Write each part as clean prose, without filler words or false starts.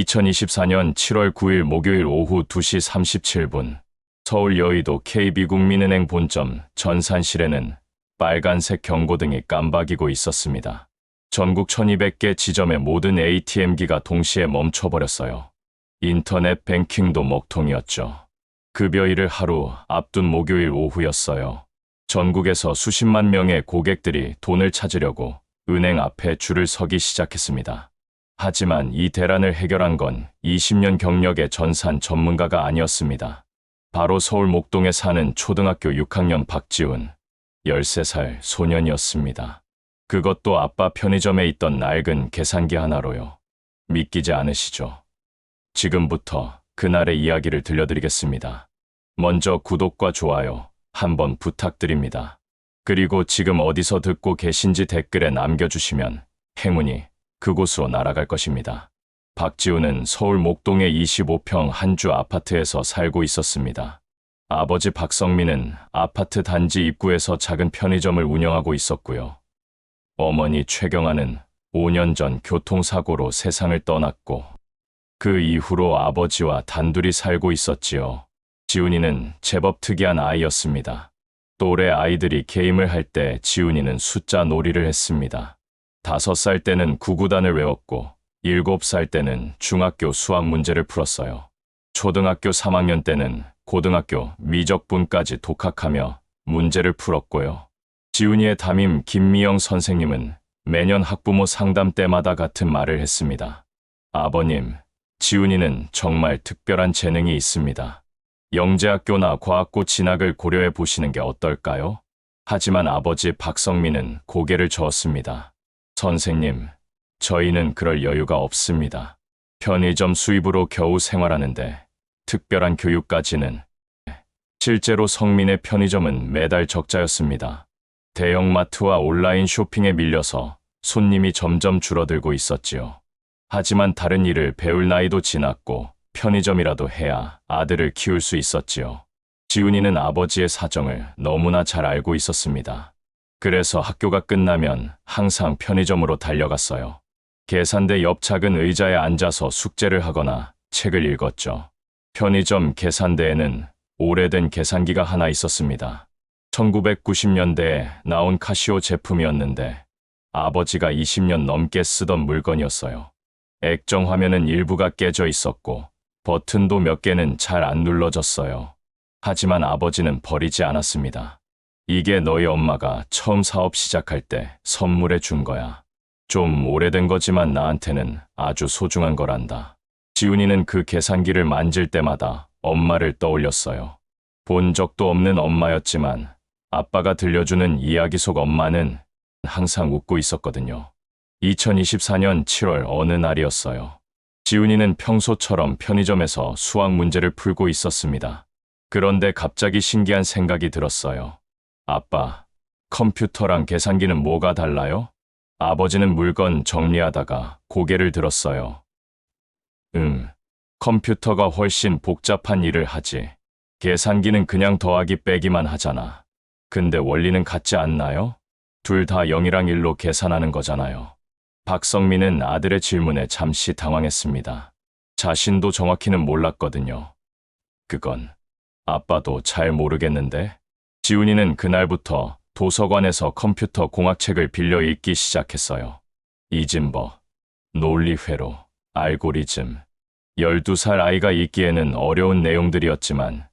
2024년 7월 9일 목요일 오후 2시 37분 서울 여의도 KB국민은행 본점 전산실에는 빨간색 경고등이 깜박이고 있었습니다. 전국 1200개 지점의 모든 ATM기가 동시에 멈춰버렸어요. 인터넷 뱅킹도 먹통이었죠. 급여일을 하루 앞둔 목요일 오후였어요. 전국에서 수십만 명의 고객들이 돈을 찾으려고 은행 앞에 줄을 서기 시작했습니다. 하지만 이 대란을 해결한 건 20년 경력의 전산 전문가가 아니었습니다. 바로 서울 목동에 사는 초등학교 6학년 박지훈, 13살 소년이었습니다. 그것도 아빠 편의점에 있던 낡은 계산기 하나로요. 믿기지 않으시죠? 지금부터 그날의 이야기를 들려드리겠습니다. 먼저 구독과 좋아요 한번 부탁드립니다. 그리고 지금 어디서 듣고 계신지 댓글에 남겨주시면 행운이 그곳으로 날아갈 것입니다. 박지훈은 서울 목동의 25평 한 주 아파트에서 살고 있었습니다. 아버지 박성민은 아파트 단지 입구에서 작은 편의점을 운영하고 있었고요. 어머니 최경아는 5년 전 교통사고로 세상을 떠났고 그 이후로 아버지와 단둘이 살고 있었지요. 지훈이는 제법 특이한 아이였습니다. 또래 아이들이 게임을 할 때 지훈이는 숫자 놀이를 했습니다. 5살 때는 구구단을 외웠고 7살 때는 중학교 수학 문제를 풀었어요. 초등학교 3학년 때는 고등학교 미적분까지 독학하며 문제를 풀었고요. 지훈이의 담임 김미영 선생님은 매년 학부모 상담 때마다 같은 말을 했습니다. 아버님, 지훈이는 정말 특별한 재능이 있습니다. 영재학교나 과학고 진학을 고려해 보시는 게 어떨까요? 하지만 아버지 박성민은 고개를 저었습니다. 선생님, 저희는 그럴 여유가 없습니다. 편의점 수입으로 겨우 생활하는데 특별한 교육까지는. 실제로 성민의 편의점은 매달 적자였습니다. 대형마트와 온라인 쇼핑에 밀려서 손님이 점점 줄어들고 있었지요. 하지만 다른 일을 배울 나이도 지났고 편의점이라도 해야 아들을 키울 수 있었지요. 지훈이는 아버지의 사정을 너무나 잘 알고 있었습니다. 그래서 학교가 끝나면 항상 편의점으로 달려갔어요. 계산대 옆 작은 의자에 앉아서 숙제를 하거나 책을 읽었죠. 편의점 계산대에는 오래된 계산기가 하나 있었습니다. 1990년대에 나온 카시오 제품이었는데 아버지가 20년 넘게 쓰던 물건이었어요. 액정 화면은 일부가 깨져 있었고 버튼도 몇 개는 잘 안 눌러졌어요. 하지만 아버지는 버리지 않았습니다. 이게 너희 엄마가 처음 사업 시작할 때 선물해 준 거야. 좀 오래된 거지만 나한테는 아주 소중한 거란다. 지훈이는 그 계산기를 만질 때마다 엄마를 떠올렸어요. 본 적도 없는 엄마였지만 아빠가 들려주는 이야기 속 엄마는 항상 웃고 있었거든요. 2024년 7월 어느 날이었어요. 지훈이는 평소처럼 편의점에서 수학 문제를 풀고 있었습니다. 그런데 갑자기 신기한 생각이 들었어요. 아빠, 컴퓨터랑 계산기는 뭐가 달라요? 아버지는 물건 정리하다가 고개를 들었어요. 컴퓨터가 훨씬 복잡한 일을 하지. 계산기는 그냥 더하기 빼기만 하잖아. 근데 원리는 같지 않나요? 둘 다 0이랑 1로 계산하는 거잖아요. 박성민은 아들의 질문에 잠시 당황했습니다. 자신도 정확히는 몰랐거든요. 그건 아빠도 잘 모르겠는데? 지훈이는 그날부터 도서관에서 컴퓨터 공학책을 빌려 읽기 시작했어요. 이진버, 논리회로, 알고리즘. 12살 아이가 읽기에는 어려운 내용들이었지만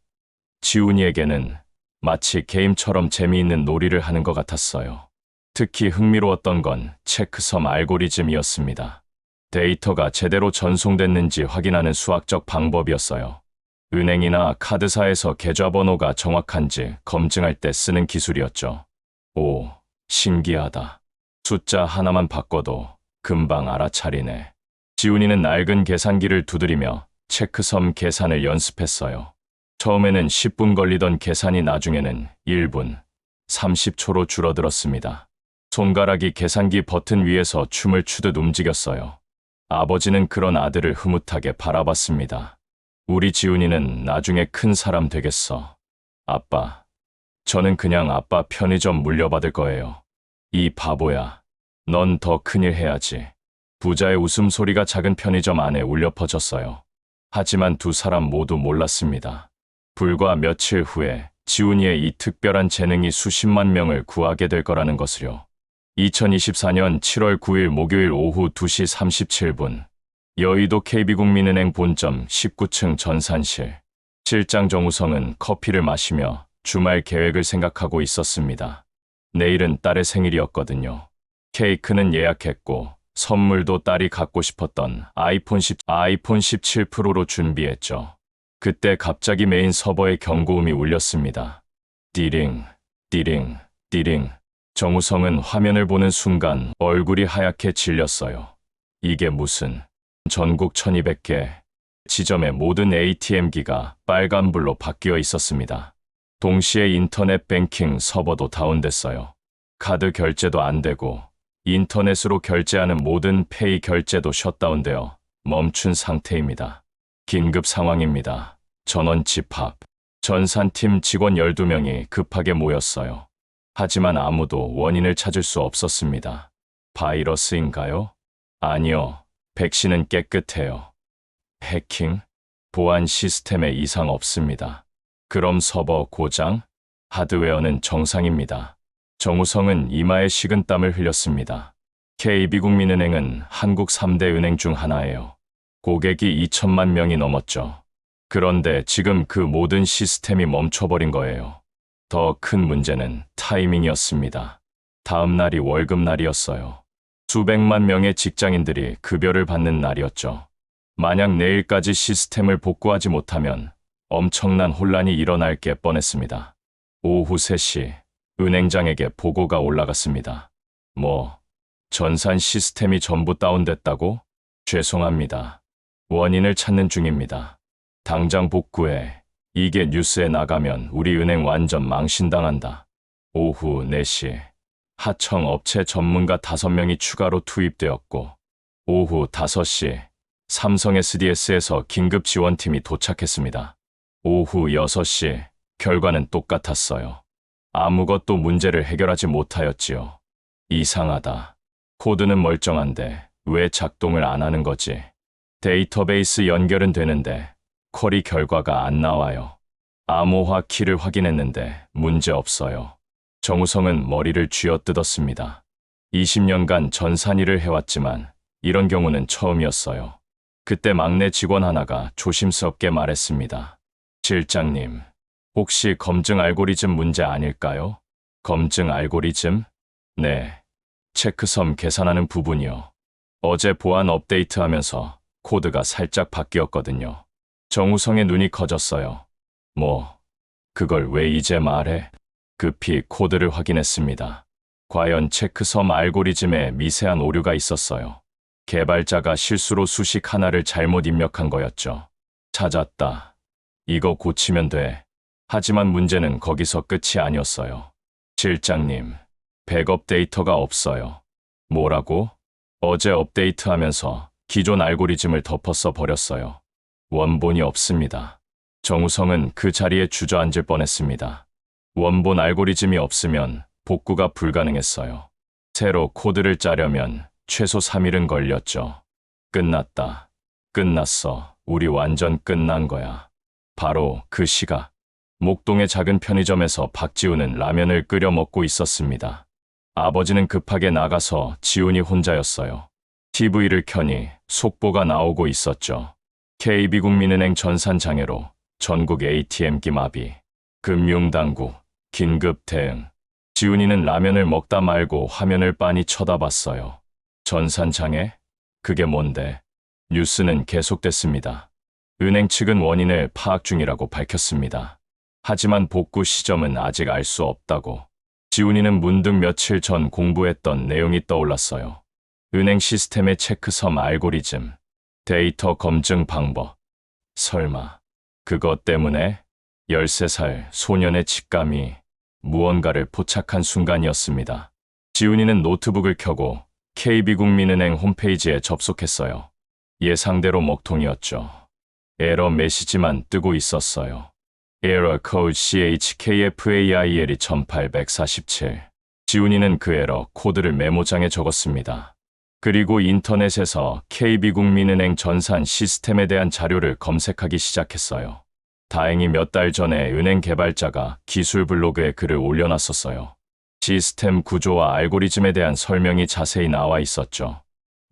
지훈이에게는 마치 게임처럼 재미있는 놀이를 하는 것 같았어요. 특히 흥미로웠던 건 체크섬 알고리즘이었습니다. 데이터가 제대로 전송됐는지 확인하는 수학적 방법이었어요. 은행이나 카드사에서 계좌번호가 정확한지 검증할 때 쓰는 기술이었죠. 오, 신기하다. 숫자 하나만 바꿔도 금방 알아차리네. 지훈이는 낡은 계산기를 두드리며 체크섬 계산을 연습했어요. 처음에는 10분 걸리던 계산이 나중에는 1분, 30초로 줄어들었습니다. 손가락이 계산기 버튼 위에서 춤을 추듯 움직였어요. 아버지는 그런 아들을 흐뭇하게 바라봤습니다. 우리 지훈이는 나중에 큰 사람 되겠어. 아빠, 저는 그냥 아빠 편의점 물려받을 거예요. 이 바보야, 넌 더 큰일 해야지. 부자의 웃음소리가 작은 편의점 안에 울려 퍼졌어요. 하지만 두 사람 모두 몰랐습니다. 불과 며칠 후에 지훈이의 이 특별한 재능이 수십만 명을 구하게 될 거라는 것을요. 2024년 7월 9일 목요일 오후 2시 37분 여의도 KB국민은행 본점 19층 전산실. 실장 정우성은 커피를 마시며 주말 계획을 생각하고 있었습니다. 내일은 딸의 생일이었거든요. 케이크는 예약했고 선물도 딸이 갖고 싶었던 아이폰 17 프로로 준비했죠. 그때 갑자기 메인 서버의 경고음이 울렸습니다. 띠링, 띠링, 띠링. 정우성은 화면을 보는 순간 얼굴이 하얗게 질렸어요. 이게 무슨... 전국 1200개 지점의 모든 ATM기가 빨간불로 바뀌어 있었습니다. 동시에 인터넷 뱅킹 서버도 다운됐어요. 카드 결제도 안 되고 인터넷으로 결제하는 모든 페이 결제도 셧다운되어 멈춘 상태입니다. 긴급 상황입니다. 전원 집합. 전산팀 직원 12명이 급하게 모였어요. 하지만 아무도 원인을 찾을 수 없었습니다. 바이러스인가요? 아니요. 백신은 깨끗해요. 해킹? 보안 시스템에 이상 없습니다. 그럼 서버 고장? 하드웨어는 정상입니다. 정우성은 이마에 식은땀을 흘렸습니다. KB국민은행은 한국 3대 은행 중 하나예요. 고객이 2천만 명이 넘었죠. 그런데 지금 그 모든 시스템이 멈춰버린 거예요. 더 큰 문제는 타이밍이었습니다. 다음 날이 월급날이었어요. 수백만 명의 직장인들이 급여를 받는 날이었죠. 만약 내일까지 시스템을 복구하지 못하면 엄청난 혼란이 일어날 게 뻔했습니다. 오후 3시 은행장에게 보고가 올라갔습니다. 전산 시스템이 전부 다운됐다고? 죄송합니다. 원인을 찾는 중입니다. 당장 복구해. 이게 뉴스에 나가면 우리 은행 완전 망신당한다. 오후 4시 하청 업체 전문가 5명이 추가로 투입되었고 오후 5시 삼성 SDS에서 긴급 지원팀이 도착했습니다. 오후 6시 결과는 똑같았어요. 아무것도 문제를 해결하지 못하였지요. 이상하다. 코드는 멀쩡한데 왜 작동을 안 하는 거지? 데이터베이스 연결은 되는데 쿼리 결과가 안 나와요. 암호화 키를 확인했는데 문제 없어요. 정우성은 머리를 쥐어뜯었습니다. 20년간 전산일을 해왔지만 이런 경우는 처음이었어요. 그때 막내 직원 하나가 조심스럽게 말했습니다. 실장님, 혹시 검증 알고리즘 문제 아닐까요? 검증 알고리즘? 네. 체크섬 계산하는 부분이요. 어제 보안 업데이트하면서 코드가 살짝 바뀌었거든요. 정우성의 눈이 커졌어요. 그걸 왜 이제 말해? 급히 코드를 확인했습니다. 과연 체크섬 알고리즘에 미세한 오류가 있었어요. 개발자가 실수로 수식 하나를 잘못 입력한 거였죠. 찾았다. 이거 고치면 돼. 하지만 문제는 거기서 끝이 아니었어요. 실장님, 백업 데이터가 없어요. 뭐라고? 어제 업데이트하면서 기존 알고리즘을 덮어써 버렸어요. 원본이 없습니다. 정우성은 그 자리에 주저앉을 뻔했습니다. 원본 알고리즘이 없으면 복구가 불가능했어요. 새로 코드를 짜려면 최소 3일은 걸렸죠. 끝났다. 끝났어. 우리 완전 끝난 거야. 바로 그 시각. 목동의 작은 편의점에서 박지훈은 라면을 끓여 먹고 있었습니다. 아버지는 급하게 나가서 지훈이 혼자였어요. TV를 켜니 속보가 나오고 있었죠. KB국민은행 전산장애로 전국 ATM기 마비. 금융당국 긴급 대응. 지훈이는 라면을 먹다 말고 화면을 빤히 쳐다봤어요. 전산장애? 그게 뭔데? 뉴스는 계속됐습니다. 은행 측은 원인을 파악 중이라고 밝혔습니다. 하지만 복구 시점은 아직 알 수 없다고. 지훈이는 문득 며칠 전 공부했던 내용이 떠올랐어요. 은행 시스템의 체크섬 알고리즘, 데이터 검증 방법. 설마 그것 때문에 13살 소년의 직감이 무언가를 포착한 순간이었습니다. 지훈이는 노트북을 켜고 KB국민은행 홈페이지에 접속했어요. 예상대로 먹통이었죠. 에러 메시지만 뜨고 있었어요. 에러 코드 CHKFAIL이 1847. 지훈이는 그 에러 코드를 메모장에 적었습니다. 그리고 인터넷에서 KB국민은행 전산 시스템에 대한 자료를 검색하기 시작했어요. 다행히 몇 달 전에 은행 개발자가 기술 블로그에 글을 올려놨었어요. 시스템 구조와 알고리즘에 대한 설명이 자세히 나와 있었죠.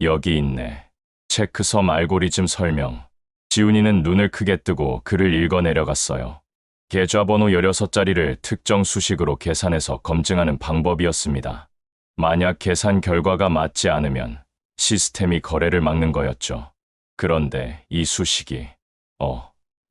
여기 있네. 체크섬 알고리즘 설명. 지훈이는 눈을 크게 뜨고 글을 읽어 내려갔어요. 계좌번호 16자리를 특정 수식으로 계산해서 검증하는 방법이었습니다. 만약 계산 결과가 맞지 않으면 시스템이 거래를 막는 거였죠. 그런데 이 수식이,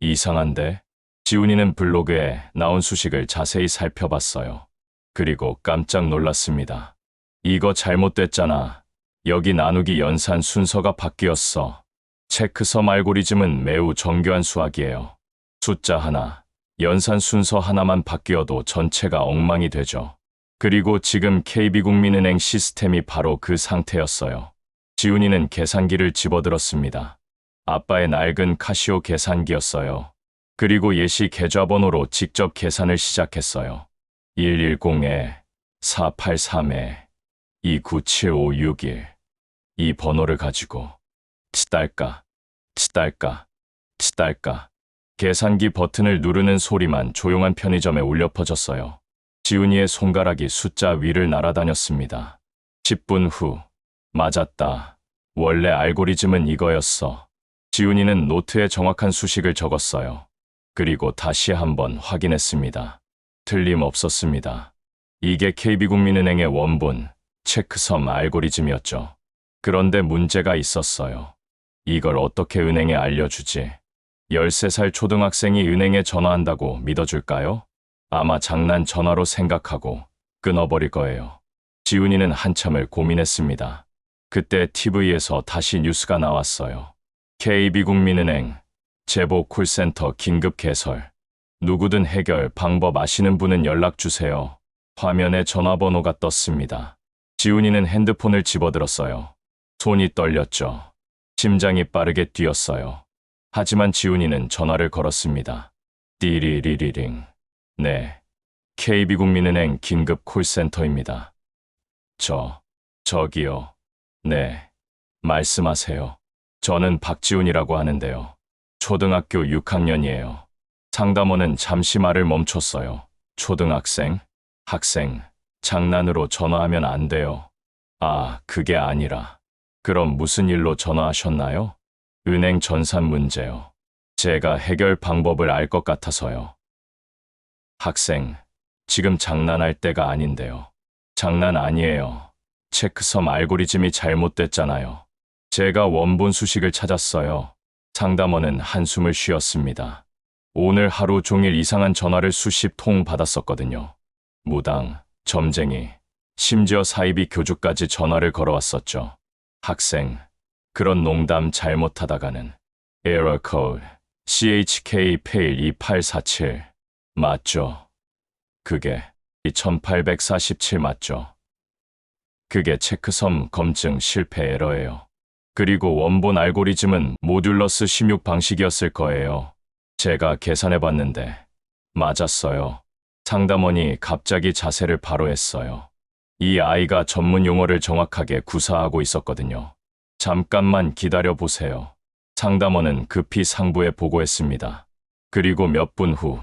이상한데? 지훈이는 블로그에 나온 수식을 자세히 살펴봤어요. 그리고 깜짝 놀랐습니다. 이거 잘못됐잖아. 여기 나누기 연산 순서가 바뀌었어. 체크섬 알고리즘은 매우 정교한 수학이에요. 숫자 하나, 연산 순서 하나만 바뀌어도 전체가 엉망이 되죠. 그리고 지금 KB국민은행 시스템이 바로 그 상태였어요. 지훈이는 계산기를 집어들었습니다. 아빠의 낡은 카시오 계산기였어요. 그리고 예시 계좌번호로 직접 계산을 시작했어요. 110-4832-297561. 이 번호를 가지고 치달까, 치달까, 치달까. 계산기 버튼을 누르는 소리만 조용한 편의점에 울려 퍼졌어요. 지훈이의 손가락이 숫자 위를 날아다녔습니다. 10분 후. 맞았다. 원래 알고리즘은 이거였어. 지훈이는 노트에 정확한 수식을 적었어요. 그리고 다시 한번 확인했습니다. 틀림없었습니다. 이게 KB국민은행의 원본, 체크섬 알고리즘이었죠. 그런데 문제가 있었어요. 이걸 어떻게 은행에 알려주지? 13살 초등학생이 은행에 전화한다고 믿어줄까요? 아마 장난 전화로 생각하고 끊어버릴 거예요. 지훈이는 한참을 고민했습니다. 그때 TV에서 다시 뉴스가 나왔어요. KB국민은행 제보 콜센터 긴급 개설. 누구든 해결 방법 아시는 분은 연락주세요. 화면에 전화번호가 떴습니다. 지훈이는 핸드폰을 집어들었어요. 손이 떨렸죠. 심장이 빠르게 뛰었어요. 하지만 지훈이는 전화를 걸었습니다. 띠리리리링. 네, KB국민은행 긴급 콜센터입니다. 저기요. 네, 말씀하세요. 저는 박지훈이라고 하는데요. 초등학교 6학년이에요. 상담원은 잠시 말을 멈췄어요. 초등학생? 학생, 장난으로 전화하면 안 돼요. 아, 그게 아니라. 그럼 무슨 일로 전화하셨나요? 은행 전산 문제요. 제가 해결 방법을 알 것 같아서요. 학생, 지금 장난할 때가 아닌데요. 장난 아니에요. 체크섬 알고리즘이 잘못됐잖아요. 제가 원본 수식을 찾았어요. 상담원은 한숨을 쉬었습니다. 오늘 하루 종일 이상한 전화를 수십 통 받았었거든요. 무당, 점쟁이, 심지어 사이비 교주까지 전화를 걸어왔었죠. 학생, 그런 농담 잘못하다가는 에러 코드 CHK812847 맞죠? 그게 2847 맞죠? 그게 체크섬 검증 실패 에러예요. 그리고 원본 알고리즘은 모듈러스 16 방식이었을 거예요. 제가 계산해봤는데 맞았어요. 상담원이 갑자기 자세를 바로 했어요. 이 아이가 전문 용어를 정확하게 구사하고 있었거든요. 잠깐만 기다려 보세요. 상담원은 급히 상부에 보고했습니다. 그리고 몇 분 후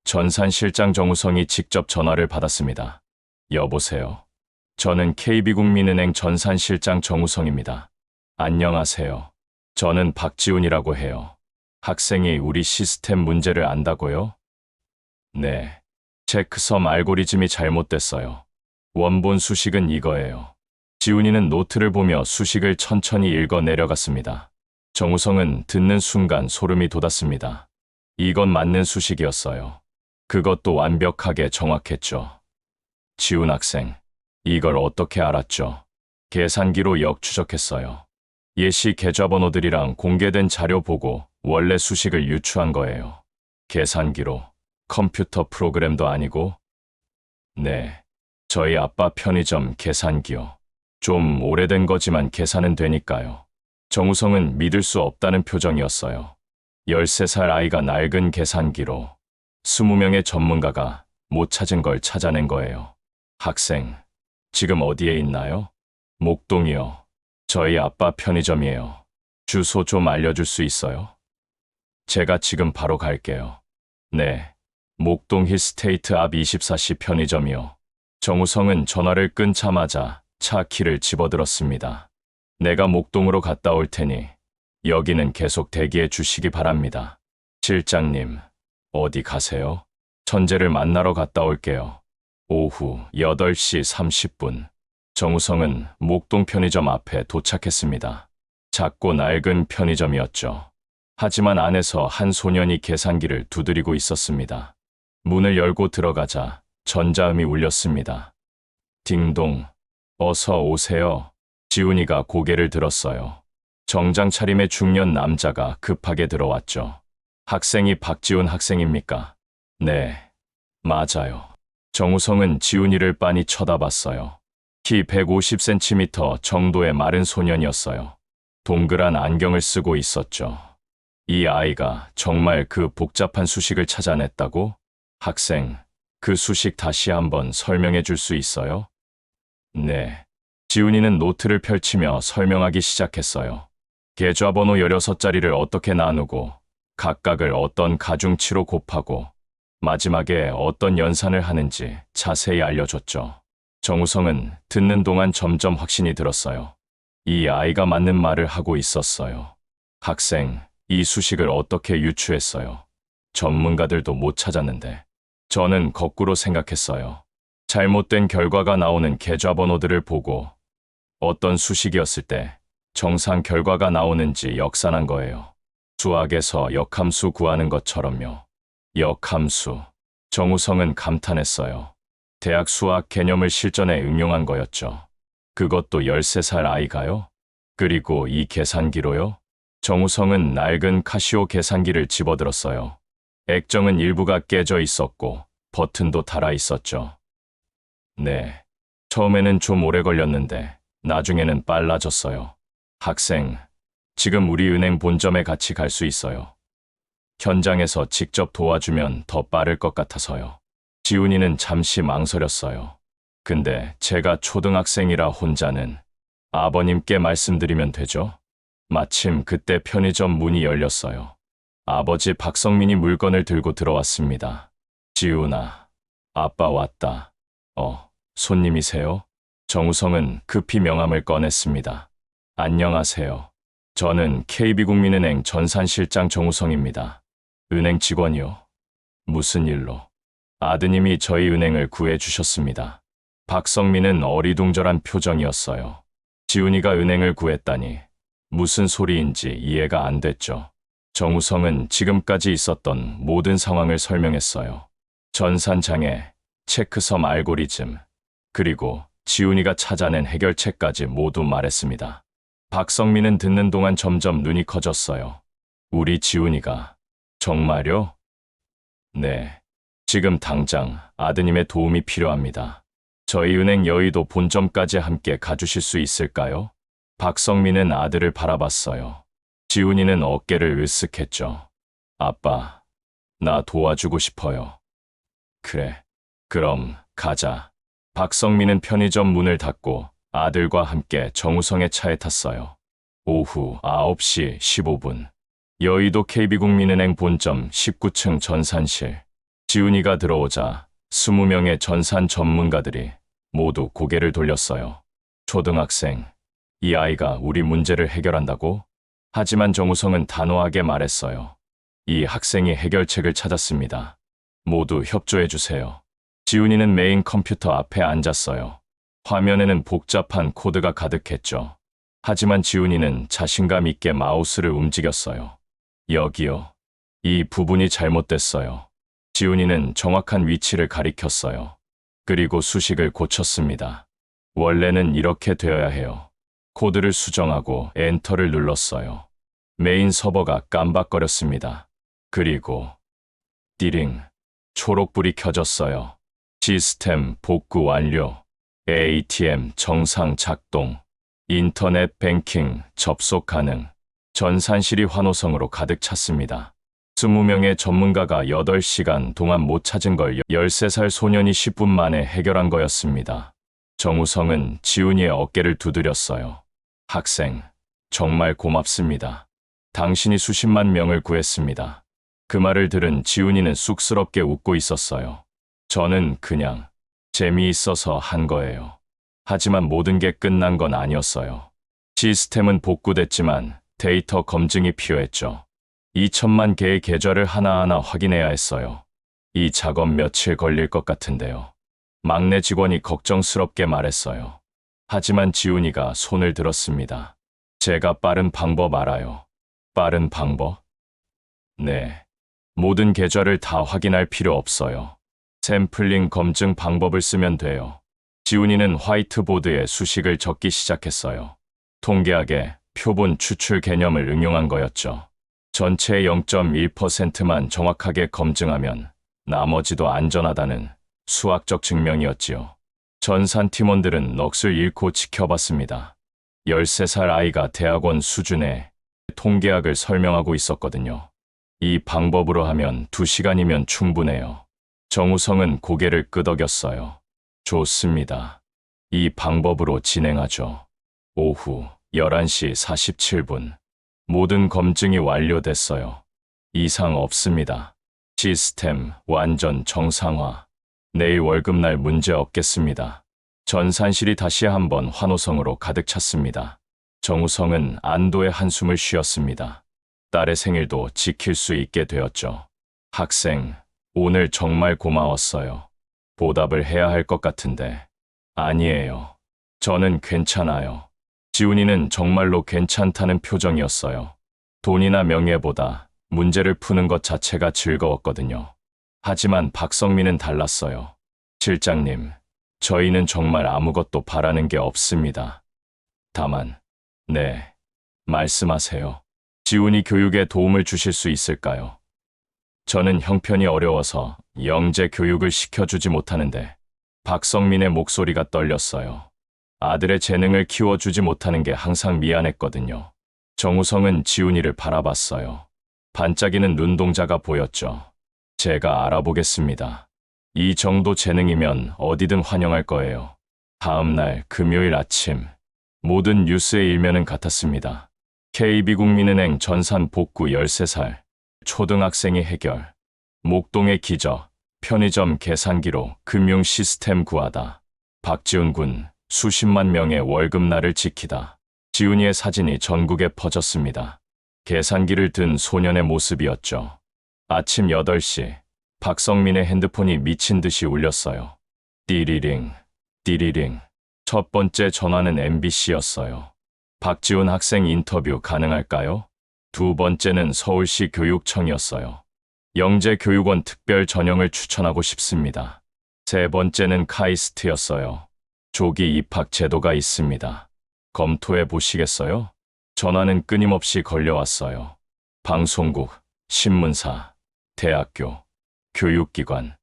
전산실장 정우성이 직접 전화를 받았습니다. 여보세요. 저는 KB국민은행 전산실장 정우성입니다. 안녕하세요. 저는 박지훈이라고 해요. 학생이 우리 시스템 문제를 안다고요? 네. 체크섬 알고리즘이 잘못됐어요. 원본 수식은 이거예요. 지훈이는 노트를 보며 수식을 천천히 읽어 내려갔습니다. 정우성은 듣는 순간 소름이 돋았습니다. 이건 맞는 수식이었어요. 그것도 완벽하게 정확했죠. 지훈 학생, 이걸 어떻게 알았죠? 계산기로 역추적했어요. 예시 계좌번호들이랑 공개된 자료 보고 원래 수식을 유추한 거예요. 계산기로. 컴퓨터 프로그램도 아니고? 네, 저희 아빠 편의점 계산기요. 좀 오래된 거지만 계산은 되니까요. 정우성은 믿을 수 없다는 표정이었어요. 13살 아이가 낡은 계산기로 20명의 전문가가 못 찾은 걸 찾아낸 거예요. 학생, 지금 어디에 있나요? 목동이요. 저희 아빠 편의점이에요. 주소 좀 알려줄 수 있어요? 제가 지금 바로 갈게요. 네. 목동 힐스테이트 앞 24시 편의점이요. 정우성은 전화를 끊자마자 차 키를 집어들었습니다. 내가 목동으로 갔다 올 테니 여기는 계속 대기해 주시기 바랍니다. 실장님, 어디 가세요? 천재를 만나러 갔다 올게요. 오후 8시 30분. 정우성은 목동 편의점 앞에 도착했습니다. 작고 낡은 편의점이었죠. 하지만 안에서 한 소년이 계산기를 두드리고 있었습니다. 문을 열고 들어가자 전자음이 울렸습니다. 딩동, 어서 오세요. 지훈이가 고개를 들었어요. 정장 차림의 중년 남자가 급하게 들어왔죠. 학생이 박지훈 학생입니까? 네, 맞아요. 정우성은 지훈이를 빤히 쳐다봤어요. 키 150cm 정도의 마른 소년이었어요. 동그란 안경을 쓰고 있었죠. 이 아이가 정말 그 복잡한 수식을 찾아냈다고? 학생, 그 수식 다시 한번 설명해 줄 수 있어요? 네. 지훈이는 노트를 펼치며 설명하기 시작했어요. 계좌번호 16자리를 어떻게 나누고 각각을 어떤 가중치로 곱하고 마지막에 어떤 연산을 하는지 자세히 알려줬죠. 정우성은 듣는 동안 점점 확신이 들었어요. 이 아이가 맞는 말을 하고 있었어요. 학생, 이 수식을 어떻게 유추했어요? 전문가들도 못 찾았는데. 저는 거꾸로 생각했어요. 잘못된 결과가 나오는 계좌번호들을 보고 어떤 수식이었을 때 정상 결과가 나오는지 역산한 거예요. 수학에서 역함수 구하는 것처럼요. 역함수. 정우성은 감탄했어요. 대학 수학 개념을 실전에 응용한 거였죠. 그것도 13살 아이가요? 그리고 이 계산기로요? 정우성은 낡은 카시오 계산기를 집어들었어요. 액정은 일부가 깨져 있었고 버튼도 닳아 있었죠. 네. 처음에는 좀 오래 걸렸는데 나중에는 빨라졌어요. 학생, 지금 우리 은행 본점에 같이 갈 수 있어요. 현장에서 직접 도와주면 더 빠를 것 같아서요. 지훈이는 잠시 망설였어요. 근데 제가 초등학생이라 혼자는 아버님께 말씀드리면 되죠? 마침 그때 편의점 문이 열렸어요. 아버지 박성민이 물건을 들고 들어왔습니다. 지훈아, 아빠 왔다. 손님이세요? 정우성은 급히 명함을 꺼냈습니다. 안녕하세요. 저는 KB국민은행 전산실장 정우성입니다. 은행 직원이요. 무슨 일로? 아드님이 저희 은행을 구해주셨습니다. 박성민은 어리둥절한 표정이었어요. 지훈이가 은행을 구했다니 무슨 소리인지 이해가 안 됐죠. 정우성은 지금까지 있었던 모든 상황을 설명했어요. 전산장애, 체크섬 알고리즘, 그리고 지훈이가 찾아낸 해결책까지 모두 말했습니다. 박성민은 듣는 동안 점점 눈이 커졌어요. 우리 지훈이가 정말요? 네. 지금 당장 아드님의 도움이 필요합니다. 저희 은행 여의도 본점까지 함께 가주실 수 있을까요? 박성민은 아들을 바라봤어요. 지훈이는 어깨를 으쓱했죠. 아빠, 나 도와주고 싶어요. 그래, 그럼 가자. 박성민은 편의점 문을 닫고 아들과 함께 정우성의 차에 탔어요. 오후 9시 15분. 여의도 KB국민은행 본점 19층 전산실. 지훈이가 들어오자 20명의 전산 전문가들이 모두 고개를 돌렸어요. 초등학생, 이 아이가 우리 문제를 해결한다고? 하지만 정우성은 단호하게 말했어요. 이 학생이 해결책을 찾았습니다. 모두 협조해주세요. 지훈이는 메인 컴퓨터 앞에 앉았어요. 화면에는 복잡한 코드가 가득했죠. 하지만 지훈이는 자신감 있게 마우스를 움직였어요. 여기요. 이 부분이 잘못됐어요. 지훈이는 정확한 위치를 가리켰어요. 그리고 수식을 고쳤습니다. 원래는 이렇게 되어야 해요. 코드를 수정하고 엔터를 눌렀어요. 메인 서버가 깜박거렸습니다. 그리고 띠링, 초록불이 켜졌어요. 시스템 복구 완료. ATM 정상 작동. 인터넷 뱅킹 접속 가능. 전산실이 환호성으로 가득 찼습니다. 20명의 전문가가 8시간 동안 못 찾은 걸 13살 소년이 10분 만에 해결한 거였습니다. 정우성은 지훈이의 어깨를 두드렸어요. 학생, 정말 고맙습니다. 당신이 수십만 명을 구했습니다. 그 말을 들은 지훈이는 쑥스럽게 웃고 있었어요. 저는 그냥 재미있어서 한 거예요. 하지만 모든 게 끝난 건 아니었어요. 시스템은 복구됐지만 데이터 검증이 필요했죠. 2천만 개의 계좌를 하나하나 확인해야 했어요. 이 작업 며칠 걸릴 것 같은데요. 막내 직원이 걱정스럽게 말했어요. 하지만 지훈이가 손을 들었습니다. 제가 빠른 방법 알아요. 빠른 방법? 네. 모든 계좌를 다 확인할 필요 없어요. 샘플링 검증 방법을 쓰면 돼요. 지훈이는 화이트보드에 수식을 적기 시작했어요. 통계학의 표본 추출 개념을 응용한 거였죠. 전체의 0.1%만 정확하게 검증하면 나머지도 안전하다는 수학적 증명이었지요. 전산 팀원들은 넋을 잃고 지켜봤습니다. 13살 아이가 대학원 수준의 통계학을 설명하고 있었거든요. 이 방법으로 하면 2시간이면 충분해요. 정우성은 고개를 끄덕였어요. 좋습니다. 이 방법으로 진행하죠. 오후 11시 47분. 모든 검증이 완료됐어요. 이상 없습니다. 시스템 완전 정상화. 내일 월급날 문제 없겠습니다. 전산실이 다시 한번 환호성으로 가득 찼습니다. 정우성은 안도의 한숨을 쉬었습니다. 딸의 생일도 지킬 수 있게 되었죠. 학생, 오늘 정말 고마웠어요. 보답을 해야 할 것 같은데. 아니에요. 저는 괜찮아요. 지훈이는 정말로 괜찮다는 표정이었어요. 돈이나 명예보다 문제를 푸는 것 자체가 즐거웠거든요. 하지만 박성민은 달랐어요. 실장님, 저희는 정말 아무것도 바라는 게 없습니다. 다만, 네, 말씀하세요. 지훈이 교육에 도움을 주실 수 있을까요? 저는 형편이 어려워서 영재 교육을 시켜주지 못하는데 박성민의 목소리가 떨렸어요. 아들의 재능을 키워주지 못하는 게 항상 미안했거든요. 정우성은 지훈이를 바라봤어요. 반짝이는 눈동자가 보였죠. 제가 알아보겠습니다. 이 정도 재능이면 어디든 환영할 거예요. 다음 날 금요일 아침 모든 뉴스의 일면은 같았습니다. KB국민은행 전산 복구 13살 초등학생이 해결, 목동의 기적, 편의점 계산기로 금융 시스템 구하다, 박지훈 군 수십만 명의 월급날을 지키다. 지훈이의 사진이 전국에 퍼졌습니다. 계산기를 든 소년의 모습이었죠. 아침 8시 박성민의 핸드폰이 미친 듯이 울렸어요. 띠리링, 띠리링. 첫 번째 전화는 MBC였어요. 박지훈 학생 인터뷰 가능할까요? 두 번째는 서울시 교육청이었어요. 영재 교육원 특별 전형을 추천하고 싶습니다. 세 번째는 카이스트였어요. 조기 입학 제도가 있습니다. 검토해 보시겠어요? 전화는 끊임없이 걸려왔어요. 방송국, 신문사, 대학교, 교육기관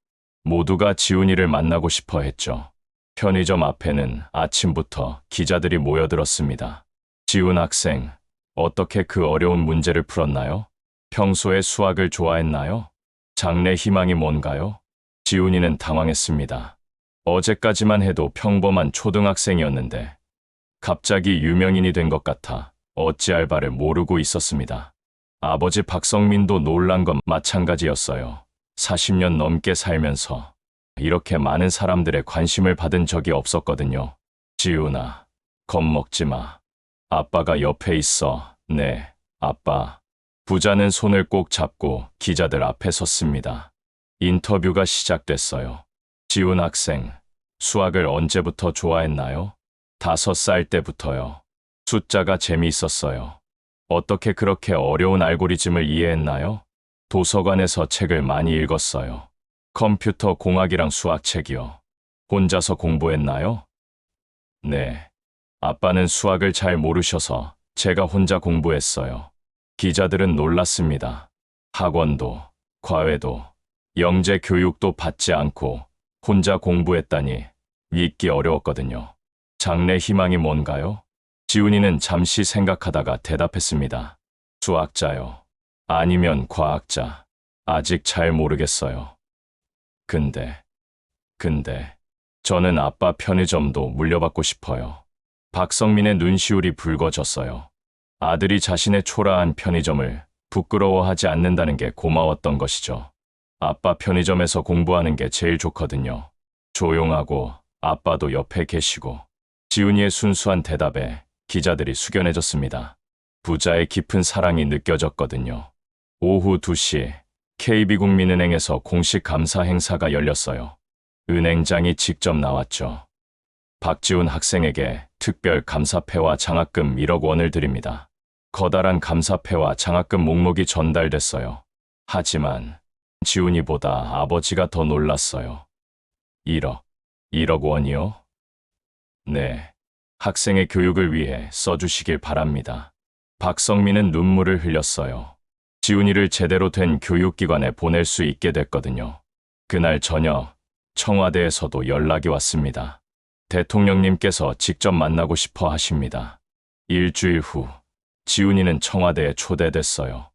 모두가 지훈이를 만나고 싶어 했죠. 편의점 앞에는 아침부터 기자들이 모여들었습니다. 지훈 학생, 어떻게 그 어려운 문제를 풀었나요? 평소에 수학을 좋아했나요? 장래 희망이 뭔가요? 지훈이는 당황했습니다. 어제까지만 해도 평범한 초등학생이었는데 갑자기 유명인이 된 것 같아 어찌할 바를 모르고 있었습니다. 아버지 박성민도 놀란 건 마찬가지였어요. 40년 넘게 살면서 이렇게 많은 사람들의 관심을 받은 적이 없었거든요. 지훈아, 겁먹지 마. 아빠가 옆에 있어. 네, 아빠. 부자는 손을 꼭 잡고 기자들 앞에 섰습니다. 인터뷰가 시작됐어요. 지훈 학생, 수학을 언제부터 좋아했나요? 5살 때부터요. 숫자가 재미있었어요. 어떻게 그렇게 어려운 알고리즘을 이해했나요? 도서관에서 책을 많이 읽었어요. 컴퓨터 공학이랑 수학책이요. 혼자서 공부했나요? 네. 아빠는 수학을 잘 모르셔서 제가 혼자 공부했어요. 기자들은 놀랐습니다. 학원도, 과외도, 영재 교육도 받지 않고 혼자 공부했다니 믿기 어려웠거든요. 장래 희망이 뭔가요? 지훈이는 잠시 생각하다가 대답했습니다. 수학자요. 아니면 과학자. 아직 잘 모르겠어요. 근데, 저는 아빠 편의점도 물려받고 싶어요. 박성민의 눈시울이 붉어졌어요. 아들이 자신의 초라한 편의점을 부끄러워하지 않는다는 게 고마웠던 것이죠. 아빠 편의점에서 공부하는 게 제일 좋거든요. 조용하고 아빠도 옆에 계시고. 지훈이의 순수한 대답에 기자들이 숙연해졌습니다. 부자의 깊은 사랑이 느껴졌거든요. 오후 2시 KB국민은행에서 공식 감사 행사가 열렸어요. 은행장이 직접 나왔죠. 박지훈 학생에게 특별 감사패와 장학금 1억 원을 드립니다. 커다란 감사패와 장학금 목록이 전달됐어요. 하지만 지훈이보다 아버지가 더 놀랐어요. 1억 원이요? 네, 학생의 교육을 위해 써주시길 바랍니다. 박성민은 눈물을 흘렸어요. 지훈이를 제대로 된 교육기관에 보낼 수 있게 됐거든요. 그날 저녁 청와대에서도 연락이 왔습니다. 대통령님께서 직접 만나고 싶어 하십니다. 일주일 후 지훈이는 청와대에 초대됐어요.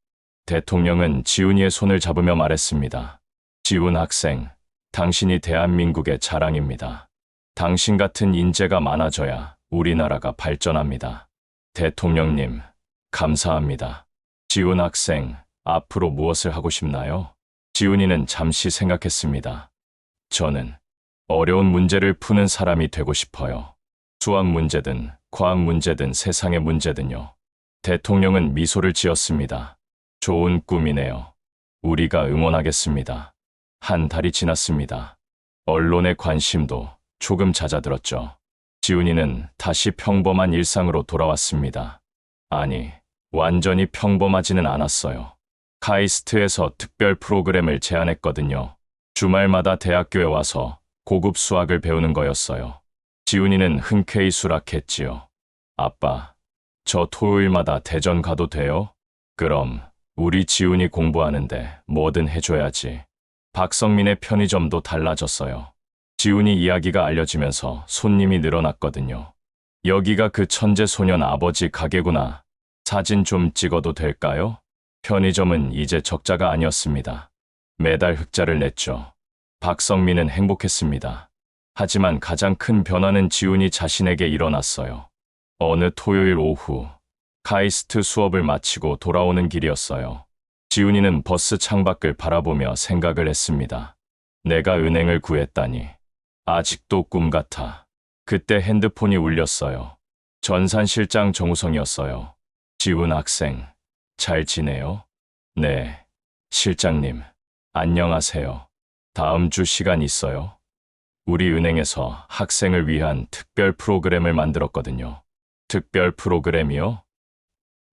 대통령은 지훈이의 손을 잡으며 말했습니다. 지훈 학생, 당신이 대한민국의 자랑입니다. 당신 같은 인재가 많아져야 우리나라가 발전합니다. 대통령님, 감사합니다. 지훈 학생, 앞으로 무엇을 하고 싶나요? 지훈이는 잠시 생각했습니다. 저는 어려운 문제를 푸는 사람이 되고 싶어요. 수학 문제든 과학 문제든 세상의 문제든요. 대통령은 미소를 지었습니다. 좋은 꿈이네요. 우리가 응원하겠습니다. 한 달이 지났습니다. 언론의 관심도 조금 잦아들었죠. 지훈이는 다시 평범한 일상으로 돌아왔습니다. 아니, 완전히 평범하지는 않았어요. 카이스트에서 특별 프로그램을 제안했거든요. 주말마다 대학교에 와서 고급 수학을 배우는 거였어요. 지훈이는 흔쾌히 수락했지요. 아빠, 저 토요일마다 대전 가도 돼요? 그럼 우리 지훈이 공부하는데 뭐든 해줘야지. 박성민의 편의점도 달라졌어요. 지훈이 이야기가 알려지면서 손님이 늘어났거든요. 여기가 그 천재 소년 아버지 가게구나. 사진 좀 찍어도 될까요? 편의점은 이제 적자가 아니었습니다. 매달 흑자를 냈죠. 박성민은 행복했습니다. 하지만 가장 큰 변화는 지훈이 자신에게 일어났어요. 어느 토요일 오후 카이스트 수업을 마치고 돌아오는 길이었어요. 지훈이는 버스 창밖을 바라보며 생각을 했습니다. 내가 은행을 구했다니. 아직도 꿈 같아. 그때 핸드폰이 울렸어요. 전산실장 정우성이었어요. 지훈 학생, 잘 지내요? 네, 실장님, 안녕하세요. 다음 주 시간 있어요? 우리 은행에서 학생을 위한 특별 프로그램을 만들었거든요. 특별 프로그램이요?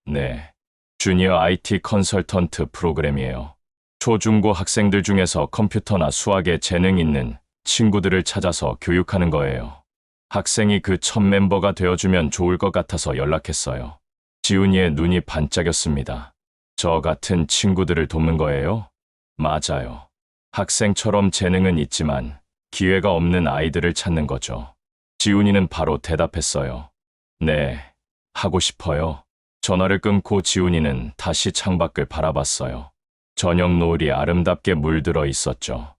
네, 주니어 IT 컨설턴트 프로그램이에요. 초중고 학생들 중에서 컴퓨터나 수학에 재능 있는 친구들을 찾아서 교육하는 거예요. 학생이 그 첫 멤버가 되어주면 좋을 것 같아서 연락했어요. 지훈이의 눈이 반짝였습니다. 저 같은 친구들을 돕는 거예요? 맞아요. 학생처럼 재능은 있지만 기회가 없는 아이들을 찾는 거죠. 지훈이는 바로 대답했어요. 네, 하고 싶어요. 전화를 끊고 지훈이는 다시 창밖을 바라봤어요. 저녁 노을이 아름답게 물들어 있었죠.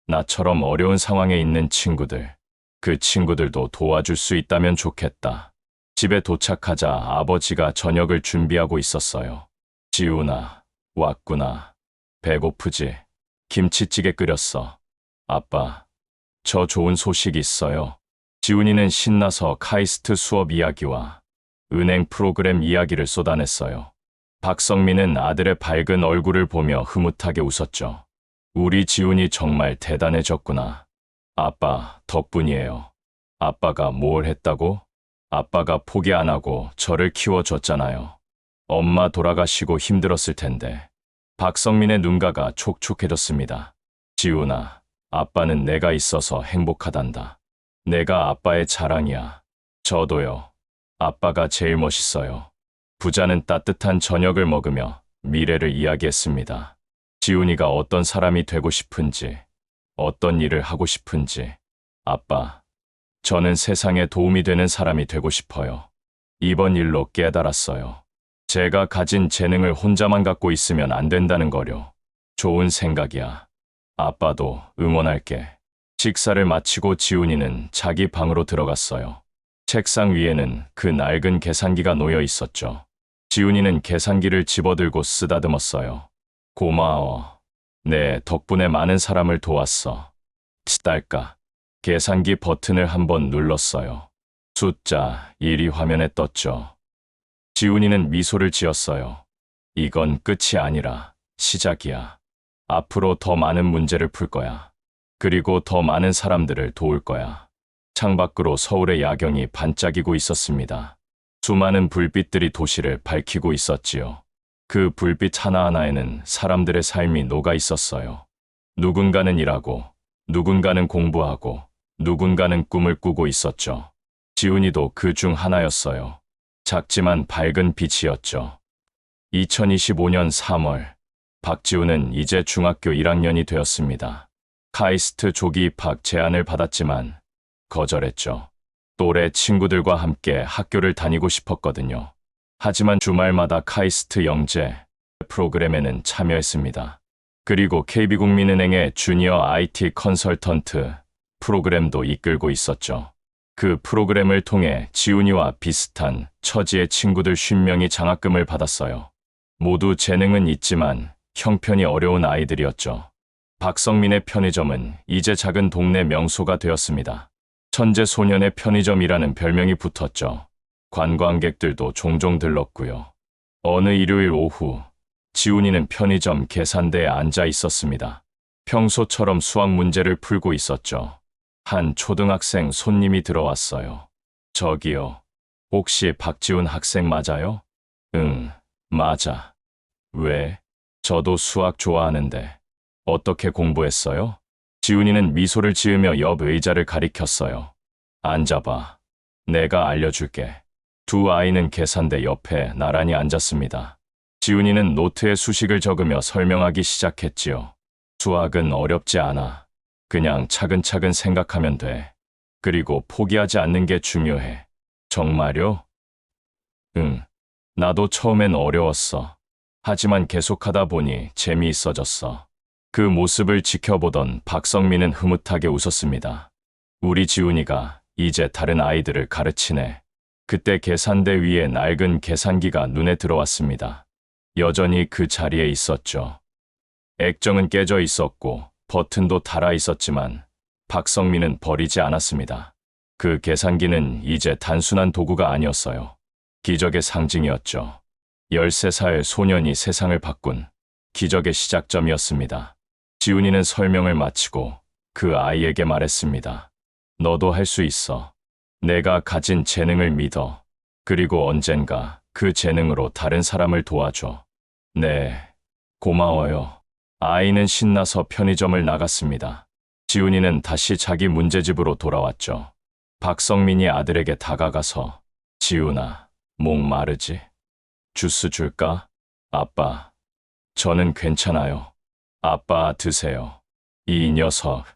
나처럼 어려운 상황에 있는 친구들, 그 친구들도 도와줄 수 있다면 좋겠다. 집에 도착하자 아버지가 저녁을 준비하고 있었어요. 지훈아, 왔구나. 배고프지? 김치찌개 끓였어. 아빠, 저 좋은 소식 있어요. 지훈이는 신나서 카이스트 수업 이야기와 은행 프로그램 이야기를 쏟아냈어요. 박성민은 아들의 밝은 얼굴을 보며 흐뭇하게 웃었죠. 우리 지훈이 정말 대단해졌구나. 아빠 덕분이에요. 아빠가 뭘 했다고? 아빠가 포기 안 하고 저를 키워줬잖아요. 엄마 돌아가시고 힘들었을 텐데. 박성민의 눈가가 촉촉해졌습니다. 지훈아, 아빠는 내가 있어서 행복하단다. 내가 아빠의 자랑이야. 저도요. 아빠가 제일 멋있어요. 부자는 따뜻한 저녁을 먹으며 미래를 이야기했습니다. 지훈이가 어떤 사람이 되고 싶은지, 어떤 일을 하고 싶은지. 아빠, 저는 세상에 도움이 되는 사람이 되고 싶어요. 이번 일로 깨달았어요. 제가 가진 재능을 혼자만 갖고 있으면 안 된다는 거요. 좋은 생각이야. 아빠도 응원할게. 식사를 마치고 지훈이는 자기 방으로 들어갔어요. 책상 위에는 그 낡은 계산기가 놓여 있었죠. 지훈이는 계산기를 집어들고 쓰다듬었어요. 고마워. 네, 덕분에 많은 사람을 도왔어. 치달까. 계산기 버튼을 한번 눌렀어요. 숫자 1이 화면에 떴죠. 지훈이는 미소를 지었어요. 이건 끝이 아니라 시작이야. 앞으로 더 많은 문제를 풀 거야. 그리고 더 많은 사람들을 도울 거야. 창밖으로 서울의 야경이 반짝이고 있었습니다. 수많은 불빛들이 도시를 밝히고 있었지요. 그 불빛 하나하나에는 사람들의 삶이 녹아 있었어요. 누군가는 일하고, 누군가는 공부하고, 누군가는 꿈을 꾸고 있었죠. 지훈이도 그 중 하나였어요. 작지만 밝은 빛이었죠. 2025년 3월, 박지훈은 이제 중학교 1학년이 되었습니다. 카이스트 조기 입학 제안을 받았지만 거절했죠. 또래 친구들과 함께 학교를 다니고 싶었거든요. 하지만 주말마다 카이스트 영재 프로그램에는 참여했습니다. 그리고 KB국민은행의 주니어 IT 컨설턴트 프로그램도 이끌고 있었죠. 그 프로그램을 통해 지훈이와 비슷한 처지의 친구들 50명이 장학금을 받았어요. 모두 재능은 있지만 형편이 어려운 아이들이었죠. 박성민의 편의점은 이제 작은 동네 명소가 되었습니다. 천재 소년의 편의점이라는 별명이 붙었죠. 관광객들도 종종 들렀고요. 어느 일요일 오후, 지훈이는 편의점 계산대에 앉아 있었습니다. 평소처럼 수학 문제를 풀고 있었죠. 한 초등학생 손님이 들어왔어요. 저기요, 혹시 박지훈 학생 맞아요? 응, 맞아. 왜? 저도 수학 좋아하는데. 어떻게 공부했어요? 지훈이는 미소를 지으며 옆 의자를 가리켰어요. 앉아봐. 내가 알려줄게. 두 아이는 계산대 옆에 나란히 앉았습니다. 지훈이는 노트에 수식을 적으며 설명하기 시작했지요. 수학은 어렵지 않아. 그냥 차근차근 생각하면 돼. 그리고 포기하지 않는 게 중요해. 정말요? 응. 나도 처음엔 어려웠어. 하지만 계속하다 보니 재미있어졌어. 그 모습을 지켜보던 박성민은 흐뭇하게 웃었습니다. 우리 지훈이가 이제 다른 아이들을 가르치네. 그때 계산대 위에 낡은 계산기가 눈에 들어왔습니다. 여전히 그 자리에 있었죠. 액정은 깨져 있었고 버튼도 닳아 있었지만 박성민은 버리지 않았습니다. 그 계산기는 이제 단순한 도구가 아니었어요. 기적의 상징이었죠. 13살 소년이 세상을 바꾼 기적의 시작점이었습니다. 지훈이는 설명을 마치고 그 아이에게 말했습니다. 너도 할 수 있어. 내가 가진 재능을 믿어. 그리고 언젠가 그 재능으로 다른 사람을 도와줘. 네, 고마워요. 아이는 신나서 편의점을 나갔습니다. 지훈이는 다시 자기 문제집으로 돌아왔죠. 박성민이 아들에게 다가가서 지훈아, 목 마르지? 주스 줄까? 아빠, 저는 괜찮아요. 아빠 드세요. 이 녀석.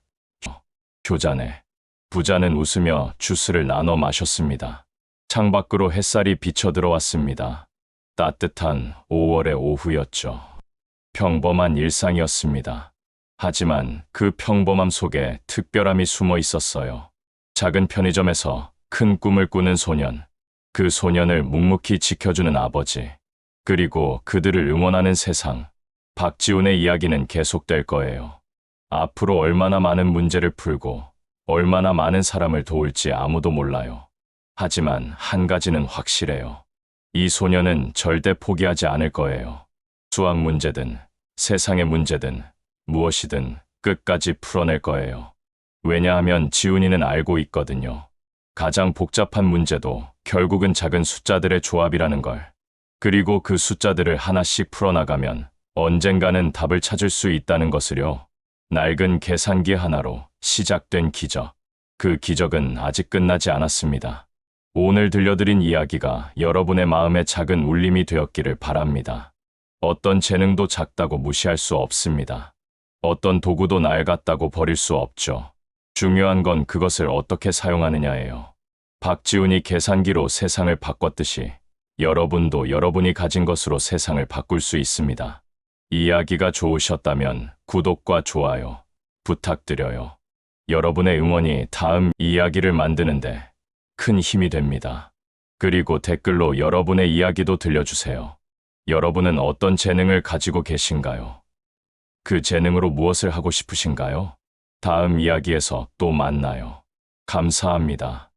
교자네. 부자는 웃으며 주스를 나눠 마셨습니다. 창밖으로 햇살이 비쳐 들어왔습니다. 따뜻한 5월의 오후였죠. 평범한 일상이었습니다. 하지만 그 평범함 속에 특별함이 숨어 있었어요. 작은 편의점에서 큰 꿈을 꾸는 소년, 그 소년을 묵묵히 지켜주는 아버지, 그리고 그들을 응원하는 세상. 박지훈의 이야기는 계속될 거예요. 앞으로 얼마나 많은 문제를 풀고 얼마나 많은 사람을 도울지 아무도 몰라요. 하지만 한 가지는 확실해요. 이 소년은 절대 포기하지 않을 거예요. 수학 문제든 세상의 문제든 무엇이든 끝까지 풀어낼 거예요. 왜냐하면 지훈이는 알고 있거든요. 가장 복잡한 문제도 결국은 작은 숫자들의 조합이라는 걸. 그리고 그 숫자들을 하나씩 풀어나가면 언젠가는 답을 찾을 수 있다는 것을요. 낡은 계산기 하나로 시작된 기적. 그 기적은 아직 끝나지 않았습니다. 오늘 들려드린 이야기가 여러분의 마음에 작은 울림이 되었기를 바랍니다. 어떤 재능도 작다고 무시할 수 없습니다. 어떤 도구도 낡았다고 버릴 수 없죠. 중요한 건 그것을 어떻게 사용하느냐예요. 박지훈이 계산기로 세상을 바꿨듯이 여러분도 여러분이 가진 것으로 세상을 바꿀 수 있습니다. 이야기가 좋으셨다면 구독과 좋아요 부탁드려요. 여러분의 응원이 다음 이야기를 만드는데 큰 힘이 됩니다. 그리고 댓글로 여러분의 이야기도 들려주세요. 여러분은 어떤 재능을 가지고 계신가요? 그 재능으로 무엇을 하고 싶으신가요? 다음 이야기에서 또 만나요. 감사합니다.